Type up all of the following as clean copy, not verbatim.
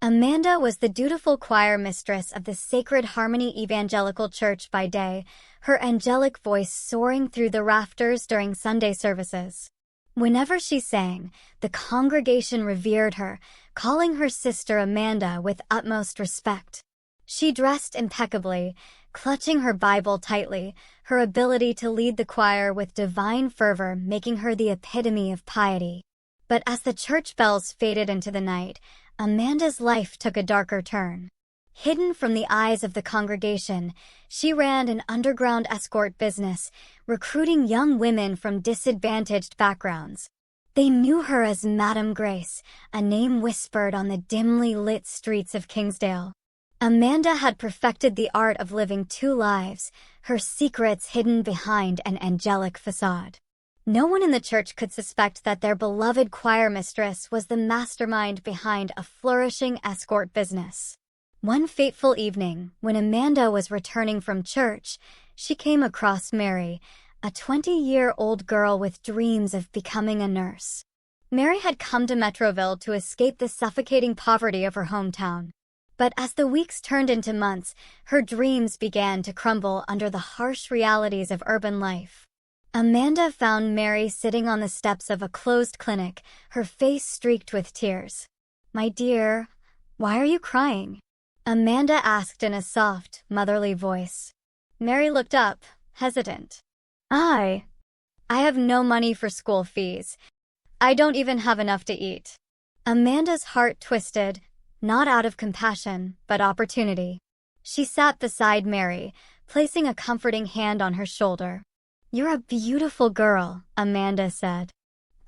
Amanda was the dutiful choir mistress of the Sacred Harmony Evangelical Church by day, her angelic voice soaring through the rafters during Sunday services. Whenever she sang, the congregation revered her, calling her Sister Amanda with utmost respect. She dressed impeccably, clutching her Bible tightly, her ability to lead the choir with divine fervor making her the epitome of piety. But as the church bells faded into the night, Amanda's life took a darker turn. Hidden from the eyes of the congregation, she ran an underground escort business, recruiting young women from disadvantaged backgrounds. They knew her as Madame Grace, a name whispered on the dimly lit streets of Kingsdale. Amanda had perfected the art of living two lives, her secrets hidden behind an angelic facade. No one in the church could suspect that their beloved choir mistress was the mastermind behind a flourishing escort business. One fateful evening, when Amanda was returning from church, she came across Mary, a 20-year-old girl with dreams of becoming a nurse. Mary had come to Metroville to escape the suffocating poverty of her hometown. But as the weeks turned into months, her dreams began to crumble under the harsh realities of urban life. Amanda found Mary sitting on the steps of a closed clinic, her face streaked with tears. "My dear, why are you crying?" Amanda asked in a soft, motherly voice. Mary looked up, hesitant. I have no money for school fees. I don't even have enough to eat." Amanda's heart twisted, not out of compassion, but opportunity. She sat beside Mary, placing a comforting hand on her shoulder. "You're a beautiful girl," Amanda said.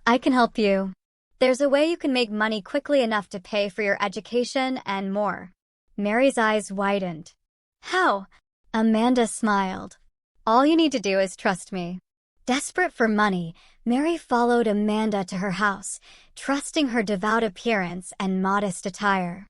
"I can help you. There's a way you can make money quickly enough to pay for your education and more." Mary's eyes widened. "How?" Amanda smiled. "All you need to do is trust me." Desperate for money, Mary followed Amanda to her house, trusting her devout appearance and modest attire.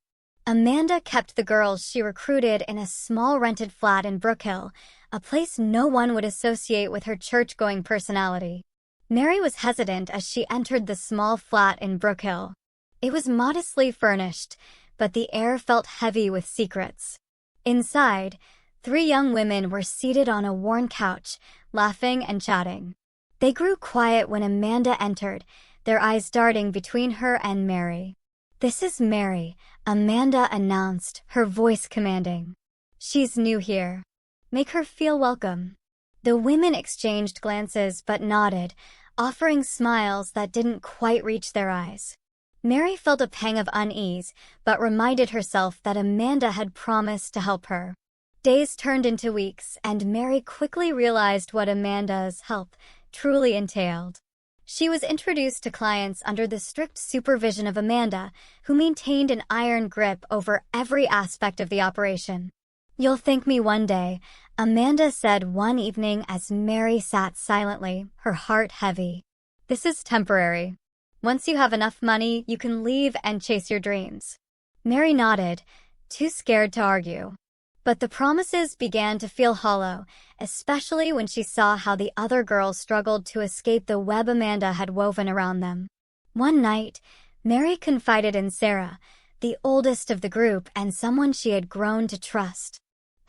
Amanda kept the girls she recruited in a small rented flat in Brookhill, a place no one would associate with her church-going personality. Mary was hesitant as she entered the small flat in Brookhill. It was modestly furnished, but the air felt heavy with secrets. Inside, 3 young women were seated on a worn couch, laughing and chatting. They grew quiet when Amanda entered, their eyes darting between her and Mary. "This is Mary," Amanda announced, her voice commanding. "She's new here. Make her feel welcome." The women exchanged glances but nodded, offering smiles that didn't quite reach their eyes. Mary felt a pang of unease, but reminded herself that Amanda had promised to help her. Days turned into weeks, and Mary quickly realized what Amanda's help truly entailed. She was introduced to clients under the strict supervision of Amanda, who maintained an iron grip over every aspect of the operation. "You'll thank me one day," Amanda said one evening as Mary sat silently, her heart heavy. "This is temporary. Once you have enough money, you can leave and chase your dreams." Mary nodded, too scared to argue. But the promises began to feel hollow, especially when she saw how the other girls struggled to escape the web Amanda had woven around them. One night, Mary confided in Sarah, the oldest of the group and someone she had grown to trust.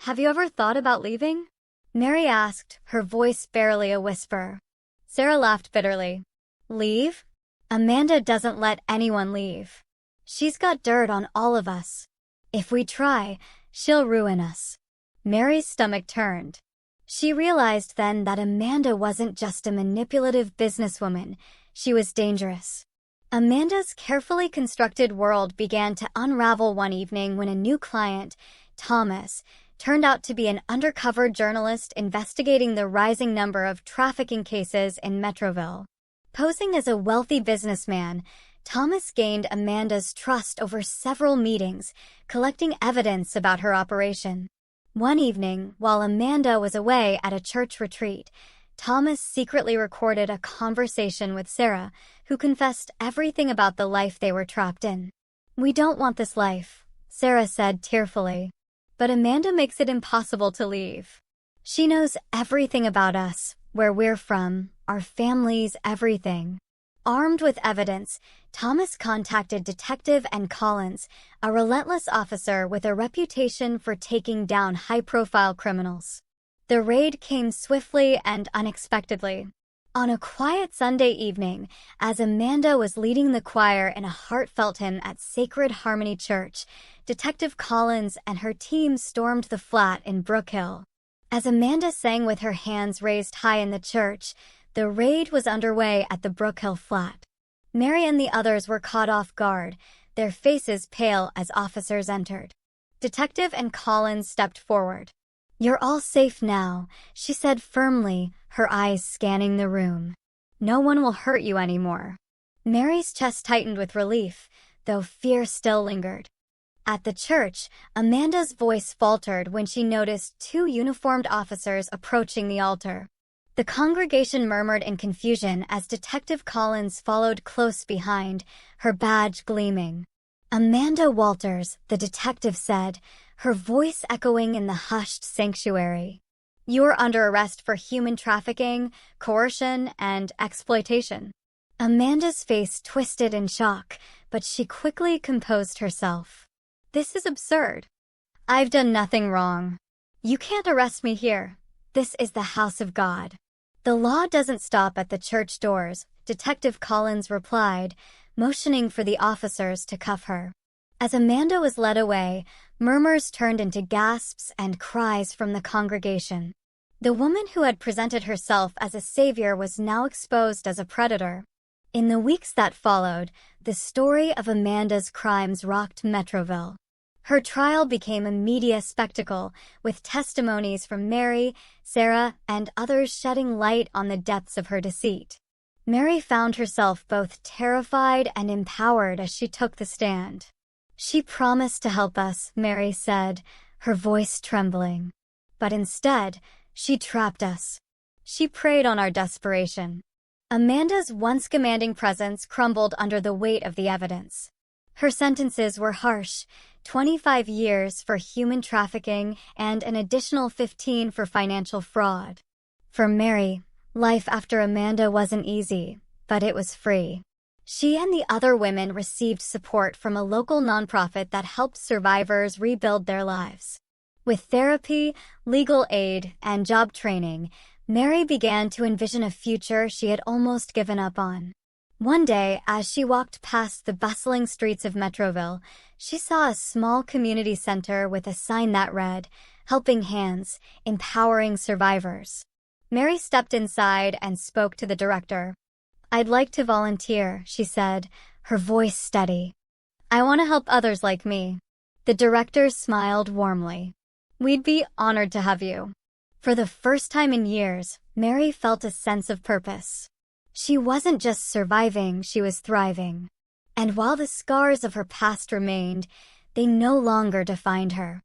"Have you ever thought about leaving?" Mary asked, her voice barely a whisper. Sarah laughed bitterly. "Leave? Amanda doesn't let anyone leave. She's got dirt on all of us. If we try, she'll ruin us." Mary's stomach turned. She realized then that Amanda wasn't just a manipulative businesswoman, she was dangerous. Amanda's carefully constructed world began to unravel one evening when a new client, Thomas, turned out to be an undercover journalist investigating the rising number of trafficking cases in Metroville. Posing as a wealthy businessman, Thomas gained Amanda's trust over several meetings, collecting evidence about her operation. One evening, while Amanda was away at a church retreat, Thomas secretly recorded a conversation with Sarah, who confessed everything about the life they were trapped in. "We don't want this life," Sarah said tearfully. "But Amanda makes it impossible to leave. She knows everything about us, where we're from, our families, everything." Armed with evidence, Thomas contacted Detective N. Collins, a relentless officer with a reputation for taking down high-profile criminals. The raid came swiftly and unexpectedly. On a quiet Sunday evening, as Amanda was leading the choir in a heartfelt hymn at Sacred Harmony Church, Detective Collins and her team stormed the flat in Brook Hill. As Amanda sang with her hands raised high in the church, the raid was underway at the Brook Hill flat. Mary and the others were caught off guard, their faces pale as officers entered. Detective and Collins stepped forward. "You're all safe now," she said firmly, her eyes scanning the room. "No one will hurt you anymore." Mary's chest tightened with relief, though fear still lingered. At the church, Amanda's voice faltered when she noticed two uniformed officers approaching the altar. The congregation murmured in confusion as Detective Collins followed close behind, her badge gleaming. "Amanda Walters," the detective said, her voice echoing in the hushed sanctuary. "You are under arrest for human trafficking, coercion, and exploitation." Amanda's face twisted in shock, but she quickly composed herself. "This is absurd. I've done nothing wrong. You can't arrest me here. This is the house of God." "The law doesn't stop at the church doors," Detective Collins replied, motioning for the officers to cuff her. As Amanda was led away, murmurs turned into gasps and cries from the congregation. The woman who had presented herself as a savior was now exposed as a predator. In the weeks that followed, the story of Amanda's crimes rocked Metroville. Her trial became a media spectacle, with testimonies from Mary, Sarah, and others shedding light on the depths of her deceit. Mary found herself both terrified and empowered as she took the stand. "She promised to help us," Mary said, her voice trembling. "But instead, she trapped us. She preyed on our desperation." Amanda's once commanding presence crumbled under the weight of the evidence. Her sentences were harsh: 25 years for human trafficking and an additional 15 for financial fraud. For Mary, life after Amanda wasn't easy, but it was free. She and the other women received support from a local nonprofit that helped survivors rebuild their lives. With therapy, legal aid, and job training, Mary began to envision a future she had almost given up on. One day, as she walked past the bustling streets of Metroville, she saw a small community center with a sign that read, "Helping Hands, Empowering Survivors." Mary stepped inside and spoke to the director. "I'd like to volunteer," she said, her voice steady. "I want to help others like me." The director smiled warmly. "We'd be honored to have you." For the first time in years, Mary felt a sense of purpose. She wasn't just surviving, she was thriving. And while the scars of her past remained, they no longer defined her.